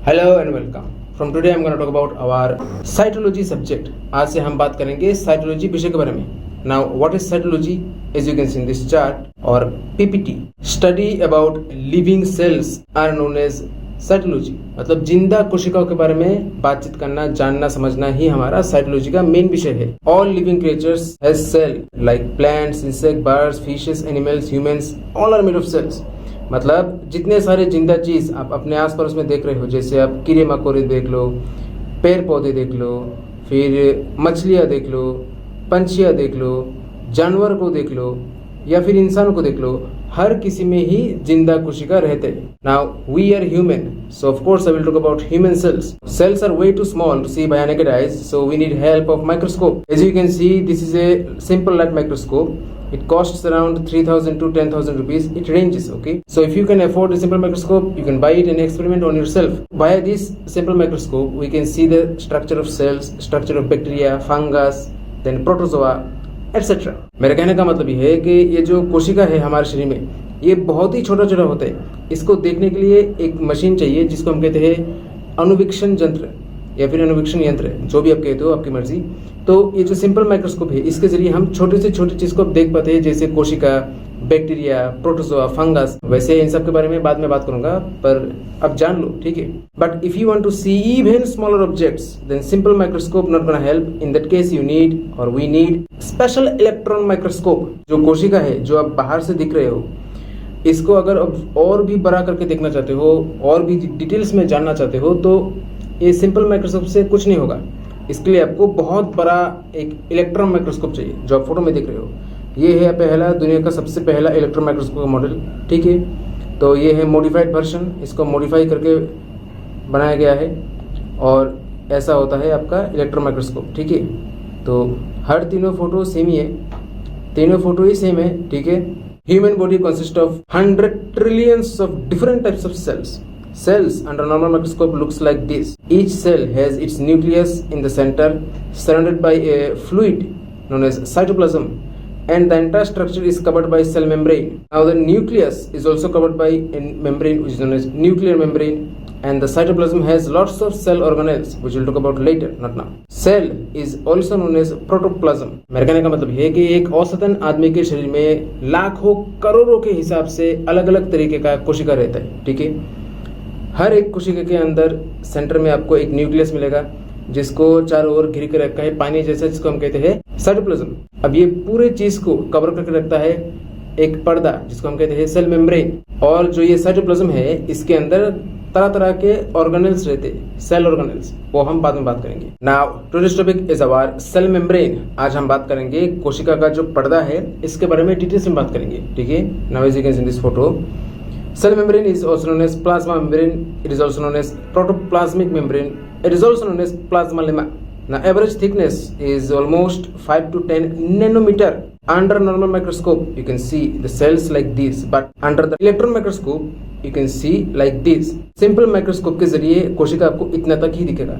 Hello and welcome from today I am gonna talk about our cytology subject. आज से हम बात करेंगे साइटोलॉजी विषय के बारे में। Now what is cytology? As you can see in this chart और PPT, study about living cells are known as cytology. मतलब जिंदा कोशिकाओं के बारे में बातचीत करना, जानना, समझना ही हमारा साइटोलॉजी का मेन विषय है। All living creatures has cell like plants, insect, birds, fishes, animals, humans, all are made of cells. मतलब जितने सारे जिंदा चीज आप अपने आस पड़ोस में देख रहे हो, जैसे आप कीड़े मकोड़े देख लो, पेड़ पौधे देख लो, फिर मछलियाँ देख लो, पंछियाँ देख लो, जानवर को देख लो या फिर इंसान को देख लो, हर किसी में ही जिंदा कोशिका रहते हैं। Now we are human, so of course I will talk about human cells. Cells are way too small to see by naked eyes, so we need help of microscope. As you can see, this is a simple light microscope. It costs around 3,000 to 10,000 rupees. It ranges, okay? So if you can afford a simple microscope, you can buy it and experiment on yourself. Via this simple microscope, we can see the structure of cells, structure of bacteria, fungus, then protozoa, etc. मेरे कहने का मतलब ये है कि ये जो कोशिका है हमारे शरीर में, ये बहुत ही छोटा छोटा होता है। इसको देखने के लिए एक मशीन चाहिए जिसको हम कहते हैं अनुवीक्षण यंत्र या फिर अनुवीक्षण यंत्र, जो भी आप कहते हो, आपकी मर्जी। तो ये जो सिंपल माइक्रोस्कोप है, इसके जरिए हम छोटे से छोटी चीज को देख पाते हैं, जैसे कोशिका, बैक्टीरिया, प्रोटोजोआ, फंगस। वैसे इन सब के बारे में बाद में बात करूंगा, पर अब जान लो, ठीक है। But if you want to see even smaller objects, then simple microscope not gonna help. In that case you need और we need special electron microscope. जो कोशिका है, जो आप बाहर से दिख रहे हो, इसको अगर और भी बड़ा करके देखना चाहते हो, और भी डिटेल्स में जानना चाहते हो, तो ये सिंपल माइक्रोस्कोप से कुछ नहीं होगा। इसके लिए आपको बहुत बड़ा एक इलेक्ट्रॉन माइक्रोस्कोप चाहिए, जो आप फोटो में देख रहे हो। ये है पहला, दुनिया का सबसे पहला इलेक्ट्रॉन माइक्रोस्कोप का मॉडल, ठीक है। तो ये है मॉडिफाइड वर्जन, इसको मॉडिफाई करके बनाया गया है और ऐसा होता है आपका इलेक्ट्रॉन माइक्रोस्कोप, ठीक है। तो हर तीनों फोटो सेम ही है, तीनों फोटो ही सेम है, ठीक है। Human body consists of 100 trillions of different types of cells. Cells under normal microscope looks like this. Each cell has its nucleus in the center, surrounded by a fluid known as cytoplasm, and the entire structure is covered by cell membrane. Now the nucleus is also covered by a membrane which is known as nuclear membrane, and the cytoplasm has lots of cell organelles which we'll talk about later, not now. Cell is also known as protoplasm. मेरे कहने का मतलब है कि एक औसतन आदमी के शरीर में लाखों करोड़ों के हिसाब से अलग अलग तरीके का कोशिका रहता है, ठीक है। हर एक कोशिका के अंदर सेंटर में आपको एक न्यूक्लियस मिलेगा, जिसको चारों ओर घिर के रखा है पानी जैसा, जिसको हम कहते हैं साइटोप्लाज्म। अब ये पूरे चीज को कवर करके रखता है एक पर्दा, जिसको हम कहते हैं सेल मेम्ब्रेन। और जो ये साइटोप्लाज्म है, इसके अंदर तरह तरह के ऑर्गेनेल्स रहते हैं, सेल ऑर्गेनेल्स, वो हम बाद में बात करेंगे। Now today's topic is our cell membrane. आज हम बात करेंगे कोशिका का जो पर्दा है, इसके बारे में डिटेल्स में बात करेंगे, ठीक है। Now as you can see in this photo, cell membrane is also known as plasma membrane. It is also known as protoplasmic membrane. It is also known as plasma lemma. Now average thickness is almost 5 to 10 nanometer. Under normal microscope you can see the cells like this, but under the electron microscope you can see like this. Simple microscope के जरिए कोशिका आपको इतना तक ही दिखेगा।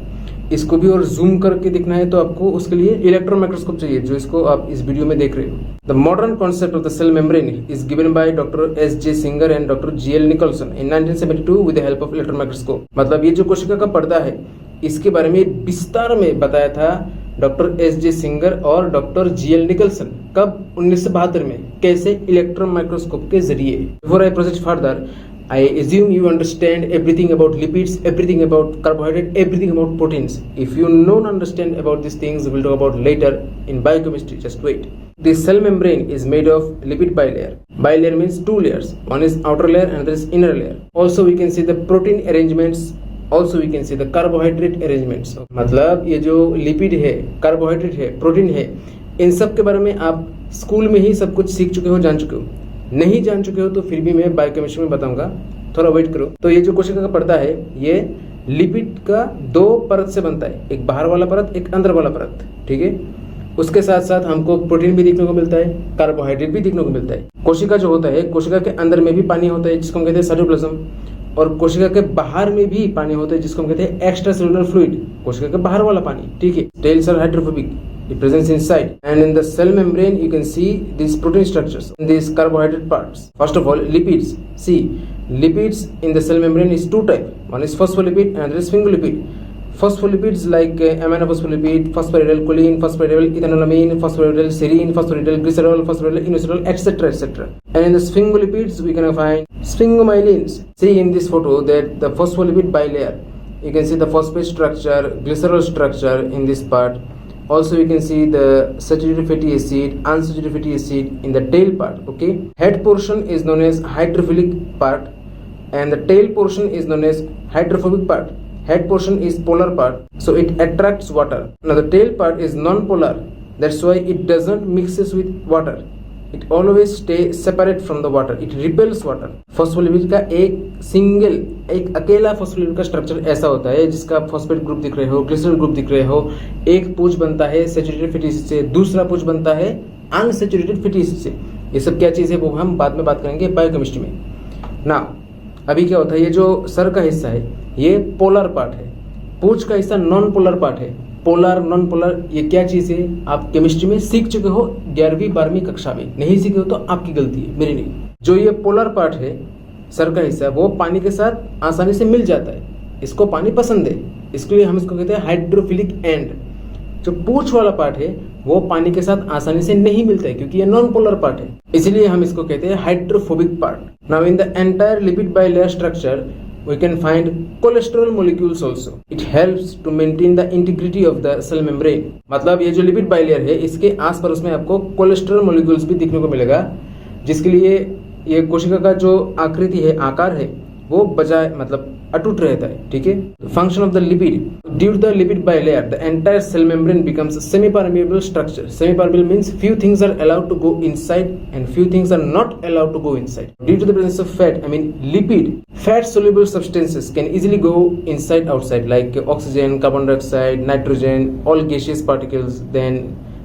इसको भी और जूम करके दिखना है तो आपको उसके लिए इलेक्ट्रॉन माइक्रोस्कोप चाहिए, जो इसको आप इस वीडियो में देख रहे हो। The modern concept of the cell membrane is given by doctor S J. Singer and doctor G L. Nicolson in 1972 with the help of electron microscope. मतलब ये जो कोशिका का पर्दा है, इसके बारे में विस्तार में बताया था डॉक्टर एस.जे. सिंगर और डॉक्टर जी.एल. निकोलसन। कब? 1972 में। कैसे? इलेक्ट्रॉन माइक्रोस्कोप के जरिए। Before I proceed further, I assume you understand everything about lipids, everything about carbohydrate, everything about proteins. If you don't understand about these things, we'll talk about later in biochemistry. Just wait. The cell membrane is made of lipid bilayer. Bilayer means two layers. One is outer layer and another is inner layer. Also we can see the protein arrangements. Also we can see the carbohydrate arrangements. मतलब ये जो lipid है, carbohydrate है, protein है, इन सब के बारे में आप स्कूल में ही सब कुछ सीख चुके हो, जान चुके हो। नहीं जान चुके हो तो फिर भी मैं बायोकेमिस्ट्री में बताऊंगा, थोड़ा वेट करो। तो ये जो कोशिका का पर्दा है, ये लिपिड का दो परत से बनता है, एक बाहर वाला परत, एक अंदर वाला परत, ठीक है। उसके साथ साथ हमको प्रोटीन भी देखने को मिलता है, कार्बोहाइड्रेट भी देखने को मिलता है। कोशिका जो होता है, कोशिका के अंदर में भी पानी होता है, जिसको हम कहते हैं साइटोप्लाज्म, और कोशिका के बाहर में भी पानी होता है, जिसको हम कहते हैं एक्स्ट्रा सेलुलर फ्लूइड, कोशिका के बाहर वाला पानी, ठीक है। Cells are hydrophobic, it presents inside, and in the cell membrane you can see these protein structures and these carbohydrate parts. First of all, lipids. See, lipids in the cell membrane is two type. One is phospholipid and another is sphingolipid. Phospholipids like aminophospholipid, phosphatidylcholine, phosphatidylethanolamine, phosphatidylserine, phosphatidylglycerol, phosphatidylinocerol, etc. etc. And in the sphingolipids we can find sphingomyelins. See in this photo that the phospholipid bilayer, you can see the phosphate structure, glycerol structure in this part. Also you can see the saturated fatty acid, unsaturated fatty acid in the tail part. Okay, head portion is known as hydrophilic part and the tail portion is known as hydrophobic part. Head portion is polar part, so it attracts water. Now the tail part is non-polar, that's why it doesn't mixes with water. It always stay separate from the water. It repels water. Phospholipid का एक अकेला phospholipid का structure ऐसा होता है जिसका phosphate group दिख रहे हो, ग्लिसरॉल ग्रुप दिख रहे हो. एक पूंछ बनता है सैचुरेटेड फैटी एसिड से, दूसरा पूंछ बनता है अनसैचुरेटेड फैटी एसिड से. ये सब क्या चीज़ है वो हम बाद में बात करेंगे बायोकेमिस्ट्री में. ना अभी क्या होता है, ये जो सर का हिस्सा है ये पोलर पार्ट है, पूंछ का हिस्सा नॉन पोलर पार्ट है. पोलर नॉन पोलर ये क्या चीज़ है आप केमिस्ट्री में सीख चुके हो 11वीं 12वीं कक्षा में. नहीं सीखे हो तो आपकी गलती है, मेरी नहीं. जो ये पोलर पार्ट है सर का हिस्सा वो पानी के साथ आसानी से मिल जाता है, इसको पानी पसंद है, इसके लिए हम इसको कहते हैं हाइड्रोफिलिक एंड. जो पूंछ वाला पार्ट है वो पानी के साथ आसानी से नहीं मिलता है क्योंकि ये नॉन पोलर पार्ट है, इसलिए हम इसको कहते हैं hydrophobic part. Now in the entire lipid bilayer structure we can find cholesterol molecules also. It helps to maintain the integrity of the cell membrane. मतलब ये जो लिपिड बाइलेयर है इसके आस पास में आपको कोलेस्ट्रॉल मॉलिक्यूल्स भी दिखने को मिलेगा, जिसके लिए ये कोशिका का जो आकृति है, आकार है, वो बजाय मतलब अटूट रहता है. ठीक है. Function of the lipid, due to the lipid bilayer the entire cell membrane becomes semi permeable structure. Semi permeable means few things are allowed to go inside and few things are not allowed to go inside. Due to the presence of fat, I mean lipid, fat soluble substances can easily go inside outside like oxygen, carbon dioxide, nitrogen, all gaseous particles, then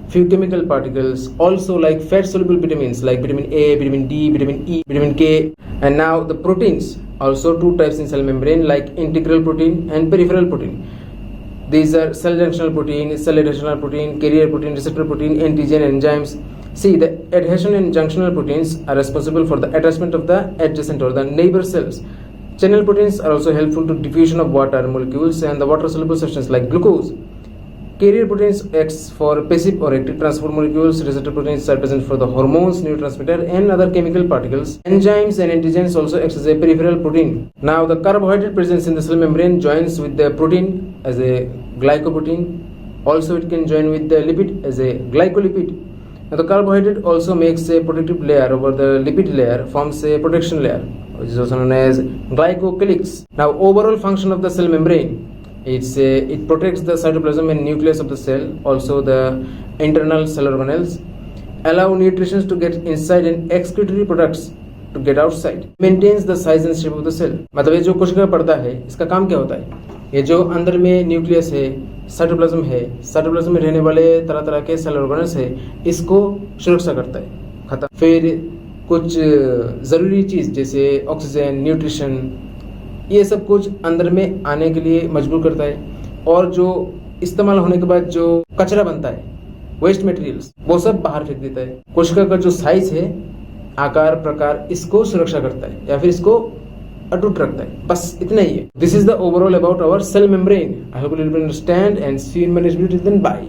few chemical particles, also like fat soluble vitamins like vitamin A, vitamin D, vitamin E, vitamin K. And now the proteins, also two types in cell membrane like integral protein and peripheral protein. These are cell junctional protein, cell adhesional protein, carrier protein, receptor protein, antigen, enzymes. See, the adhesion and junctional proteins are responsible for the attachment of the adjacent or the neighbor cells. Channel proteins are also helpful to diffusion of water molecules and the water soluble substances like glucose. Carrier proteins acts for passive or active transport molecules. Receptor proteins are present for the hormones, neurotransmitter and other chemical particles. Enzymes and antigens also act as a peripheral protein. Now the carbohydrate presence in the cell membrane joins with the protein as a glycoprotein. Also it can join with the lipid as a glycolipid. Now the carbohydrate also makes a protective layer over the lipid layer, forms a protection layer, which is also known as glycocalyx. Now overall function of the cell membrane, it protects the cytoplasm and nucleus of the cell, also the internal cell organelles, allow nutrients to get inside and excretory products to get outside, maintains the size and shape of the cell. मतलब ये जो कोशिका पर्दा है इसका काम क्या होता है, ये जो अंदर में न्यूक्लियस है, साइटोप्लाज्म है, साइटोप्लाज्म में रहने वाले तरह तरह के सेल ऑर्गेनल्स है, इसको सुरक्षा करता है. खत्म. फिर कुछ ज़रूरी चीज़ जैसे ऑक्सीजन, न्यूट्रिशन, ये सब कुछ अंदर में आने के लिए मजबूर करता है. और जो इस्तेमाल होने के बाद जो कचरा बनता है, वेस्ट मटेरियल्स, वो सब बाहर फेंक देता है. कोशिका का जो साइज है, आकार प्रकार, इसको सुरक्षा करता है या फिर इसको अटूट रखता है. बस इतना ही है. This is the overall about our cell membrane. I hope you will understand and see you in my next video. Then bye.